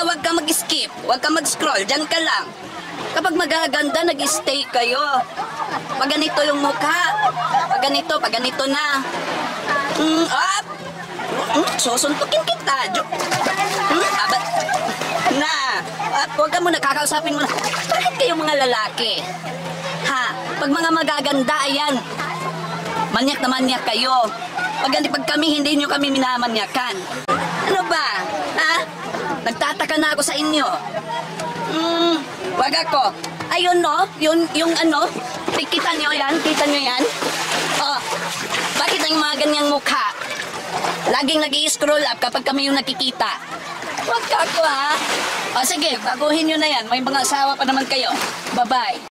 Wag ka mag-skip. Wag ka mag-scroll. Diyan ka lang. Kapag magaganda, nag-stay kayo. Pag ganito yung mukha. Pag ganito na. Susuntukin kita. Huwag ka muna, kakausapin mo na. Bakit kayong mga lalaki? Ha? Pag mga magaganda, ayan. Manyak na manyak kayo. Pag kami, hindi nyo kami minamanyakan. Ano ba? Ha? Nagtataka na ako sa inyo. Wag ako. Ayun no, yung ano, kita nyo yan? Kita nyo yan? Oh, bakit ang mga ganyang mukha? Laging nag-i-scroll up kapag kami yung nakikita. Wag ako ha. O sige, baguhin nyo na yan. May mga asawa pa naman kayo. Bye-bye.